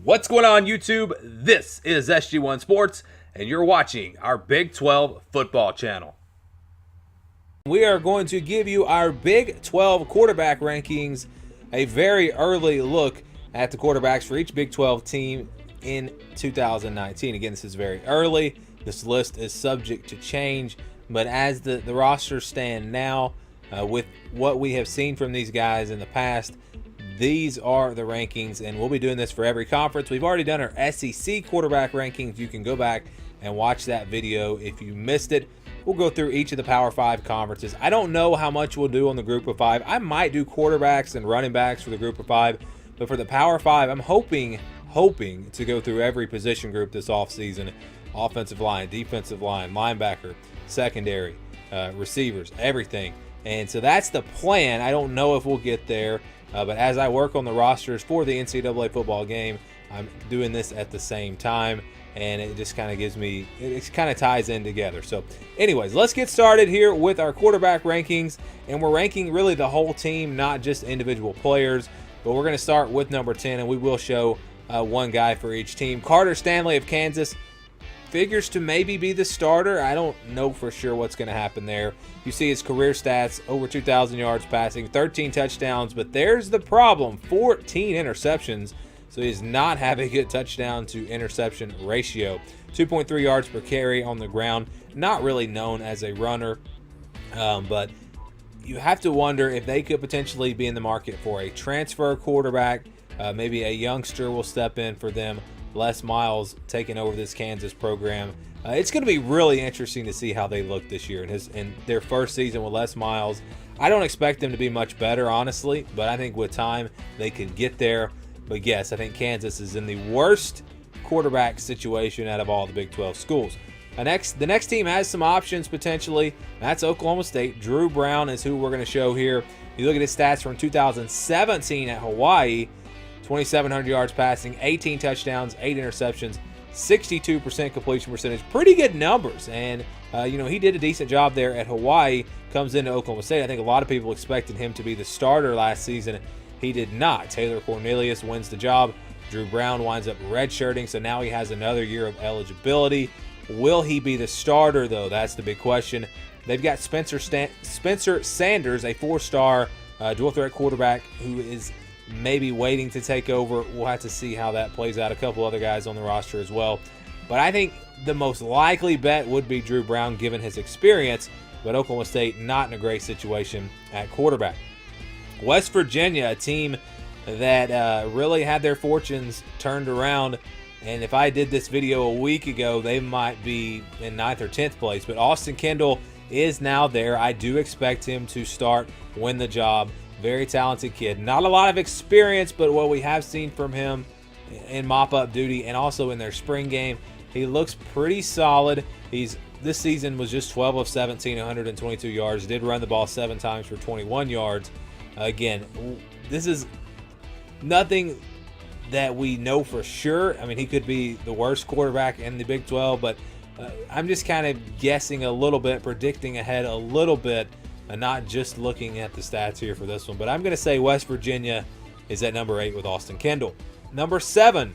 What's going on, YouTube? This is SG1 Sports, and you're watching our Big 12 football channel. We are going to give you our Big 12 quarterback rankings, a very early look at the quarterbacks for each Big 12 team in 2019. Again, this is very early. This list is subject to change, but as the rosters stand now, with what we have seen from these guys in the past, these are the rankings, and we'll be doing this for every conference. We've already done our SEC quarterback rankings. You can go back and watch that video if you missed it. We'll go through each of the Power 5 conferences. I don't know how much we'll do on the Group of 5. I might do quarterbacks and running backs for the Group of 5, but for the Power 5, I'm hoping to go through every position group this offseason. Offensive line, defensive line, linebacker, secondary, receivers, everything. And so that's the plan. I don't know if we'll get there. But as I work on the rosters for the NCAA football game, I'm doing this at the same time, and it just kind of gives me, it kind of ties in together. So anyways, let's get started here with our quarterback rankings, and we're ranking really the whole team, not just individual players, but we're going to start with number 10, and we will show one guy for each team. Carter Stanley of Kansas figures to maybe be the starter. I don't know for sure what's going to happen there. You see his career stats, over 2,000 yards passing, 13 touchdowns, but there's the problem, 14 interceptions. So he's not having a good touchdown to interception ratio. 2.3 yards per carry on the ground, not really known as a runner, but you have to wonder if they could potentially be in the market for a transfer quarterback. Maybe a youngster will step in for them. Les Miles taking over this Kansas program. It's going to be really interesting to see how they look this year in their first season with Les Miles. I don't expect them to be much better, honestly, but I think with time they could get there. But yes, I think Kansas is in the worst quarterback situation out of all the Big 12 schools. The next team has some options potentially. That's Oklahoma State. Dru Brown is who we're going to show here. You look at his stats from 2017 at Hawaii. 2,700 yards passing, 18 touchdowns, 8 interceptions, 62% completion percentage. Pretty good numbers. And, he did a decent job there at Hawaii. Comes into Oklahoma State. I think a lot of people expected him to be the starter last season. He did not. Taylor Cornelius wins the job. Dru Brown winds up redshirting, so now he has another year of eligibility. Will he be the starter, though? That's the big question. They've got Spencer Sanders, a 4-star dual-threat quarterback who is maybe waiting to take over. We'll have to see how that plays out. A couple other guys on the roster as well. But I think the most likely bet would be Dru Brown given his experience, but Oklahoma State not in a great situation at quarterback. West Virginia, a team that really had their fortunes turned around, and if I did this video a week ago, they might be in 9th or 10th place, but Austin Kendall is now there. I do expect him to start, win the job. Very talented kid. Not a lot of experience, but what we have seen from him in mop-up duty and also in their spring game, he looks pretty solid. This season was just 12 of 17, 122 yards. Did run the ball 7 times for 21 yards. Again, this is nothing that we know for sure. I mean, he could be the worst quarterback in the Big 12, but I'm just kind of guessing a little bit, predicting ahead a little bit, and not just looking at the stats here for this one. But I'm going to say West Virginia is at number 8 with Austin Kendall. Number 7,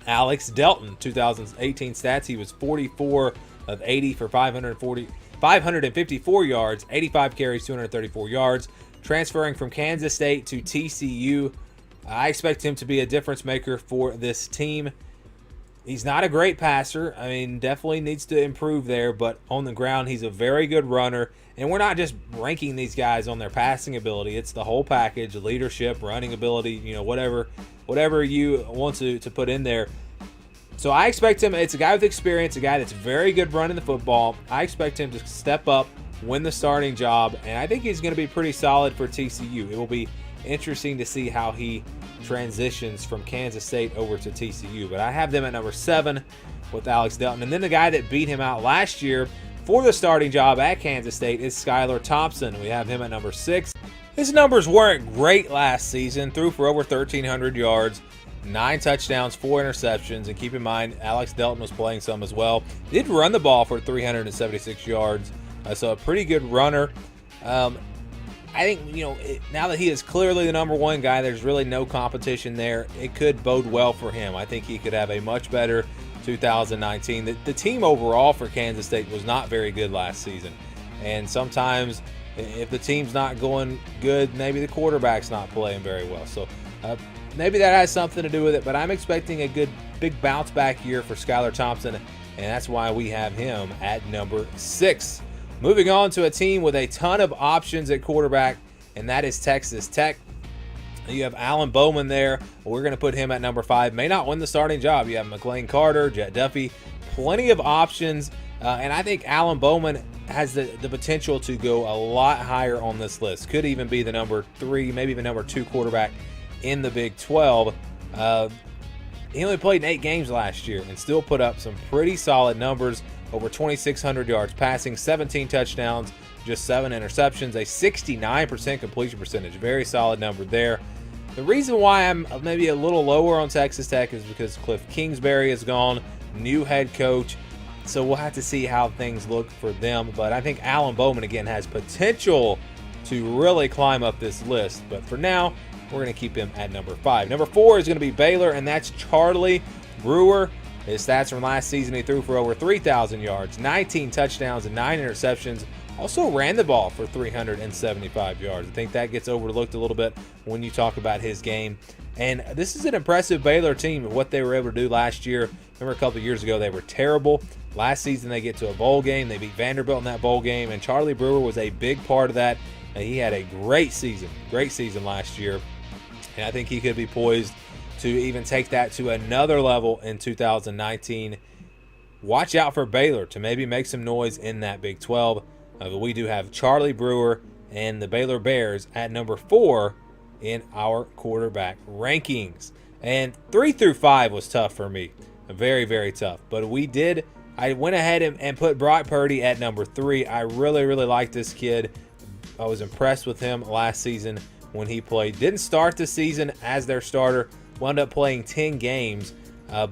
Alex Delton. 2018 stats, he was 44 of 80 for 554 yards, 85 carries, 234 yards. Transferring from Kansas State to TCU. I expect him to be a difference maker for this team. He's not a great passer. I mean, definitely needs to improve there, but on the ground, he's a very good runner. And we're not just ranking these guys on their passing ability. It's the whole package, leadership, running ability, whatever you want to put in there. So I expect him, it's a guy with experience, a guy that's very good running the football. I expect him to step up, win the starting job, and I think he's going to be pretty solid for TCU. It will be interesting to see how he transitions from Kansas State over to TCU. But I have them at number 7 with Alex Delton. And then the guy that beat him out last year for the starting job at Kansas State is Skylar Thompson. We have him at number 6. His numbers weren't great last season. Threw for over 1,300 yards, 9 touchdowns, 4 interceptions. And keep in mind, Alex Delton was playing some as well. Did run the ball for 376 yards. So a pretty good runner. I think, now that he is clearly the number one guy, there's really no competition there. It could bode well for him. I think he could have a much better 2019. The team overall for Kansas State was not very good last season. And sometimes if the team's not going good, maybe the quarterback's not playing very well. So maybe that has something to do with it. But I'm expecting a good big bounce back year for Skylar Thompson. And that's why we have him at number 6. Moving on to a team with a ton of options at quarterback, and that is Texas Tech. You have Alan Bowman there. We're going to put him at number 5. May not win the starting job. You have McLean Carter, Jet Duffy, plenty of options. And I think Alan Bowman has the potential to go a lot higher on this list. Could even be the number 3, maybe even number 2 quarterback in the Big 12. He only played in 8 games last year and still put up some pretty solid numbers. Over 2,600 yards passing, 17 touchdowns, just 7 interceptions, a 69% completion percentage. Very solid number there. The reason why I'm maybe a little lower on Texas Tech is because Cliff Kingsbury is gone, new head coach. So we'll have to see how things look for them. But I think Alan Bowman, again, has potential to really climb up this list. But for now, we're going to keep him at number 5. Number 4 is going to be Baylor, and that's Charlie Brewer. His stats from last season, he threw for over 3,000 yards, 19 touchdowns, and 9 interceptions. Also ran the ball for 375 yards. I think that gets overlooked a little bit when you talk about his game. And this is an impressive Baylor team, what they were able to do last year. Remember a couple of years ago, they were terrible. Last season, they get to a bowl game. They beat Vanderbilt in that bowl game, and Charlie Brewer was a big part of that. And he had a great season last year. And I think he could be poised to even take that to another level in 2019. Watch out for Baylor to maybe make some noise in that Big 12. But we do have Charlie Brewer and the Baylor Bears at number 4 in our quarterback rankings. And 3 through 5 was tough for me. Very, very tough. But I went ahead and put Brock Purdy at number 3. I really, really like this kid. I was impressed with him last season when he played. Didn't start the season as their starter. Wound up playing 10 games,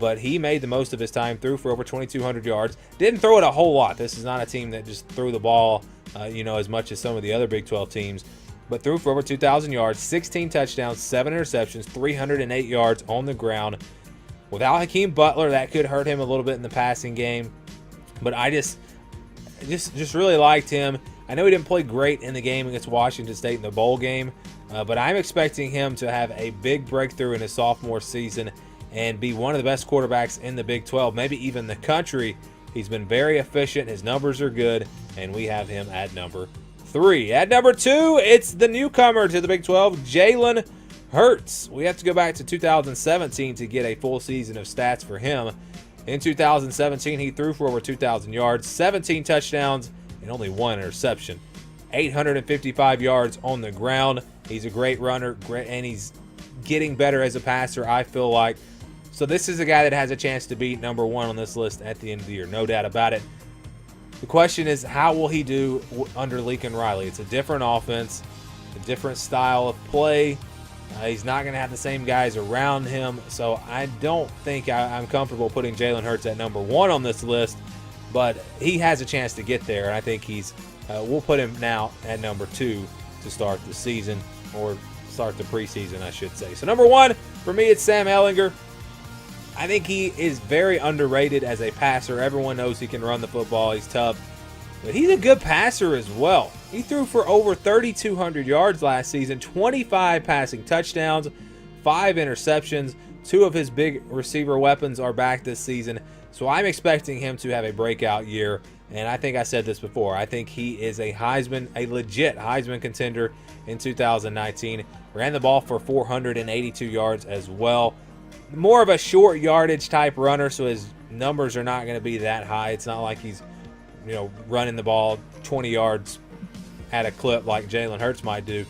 but he made the most of his time, threw for over 2,200 yards. Didn't throw it a whole lot. This is not a team that just threw the ball, as much as some of the other Big 12 teams, but threw for over 2,000 yards, 16 touchdowns, 7 interceptions, 308 yards on the ground. Without Hakeem Butler, that could hurt him a little bit in the passing game, but I just really liked him. I know he didn't play great in the game against Washington State in the bowl game, but I'm expecting him to have a big breakthrough in his sophomore season and be one of the best quarterbacks in the Big 12, maybe even the country. He's been very efficient. His numbers are good, and we have him at number 3. At number 2, it's the newcomer to the Big 12, Jalen Hurts. We have to go back to 2017 to get a full season of stats for him. In 2017, he threw for over 2,000 yards, 17 touchdowns, and only 1 interception. 855 yards on the ground. He's a great runner, and he's getting better as a passer, I feel like. So this is a guy that has a chance to be number 1 on this list at the end of the year, no doubt about it. The question is, how will he do under Lincoln Riley? It's a different offense, a different style of play. He's not going to have the same guys around him, so I don't think I'm comfortable putting Jalen Hurts at number 1 on this list, but he has a chance to get there, and I think we'll put him now at number 2 to start the season, or start the preseason, I should say. So number 1, for me, it's Sam Ehlinger. I think he is very underrated as a passer. Everyone knows he can run the football. He's tough. But he's a good passer as well. He threw for over 3,200 yards last season, 25 passing touchdowns, 5 interceptions. 2 of his big receiver weapons are back this season. So I'm expecting him to have a breakout year. And I think I said this before. I think he is a legit Heisman contender in 2019. Ran the ball for 482 yards as well. More of a short yardage type runner, so his numbers are not going to be that high. It's not like he's, running the ball 20 yards at a clip like Jalen Hurts might do.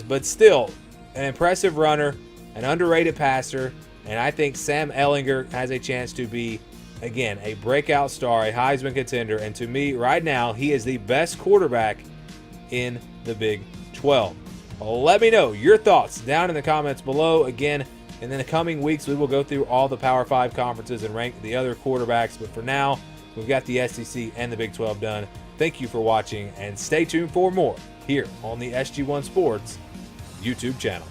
But still, an impressive runner, an underrated passer, and I think Sam Ehlinger has a chance to be, again, a breakout star, a Heisman contender, and to me, right now, he is the best quarterback in the Big 12. Let me know your thoughts down in the comments below. Again, in the coming weeks, we will go through all the Power 5 conferences and rank the other quarterbacks, but for now, we've got the SEC and the Big 12 done. Thank you for watching, and stay tuned for more here on the SG1 Sports YouTube channel.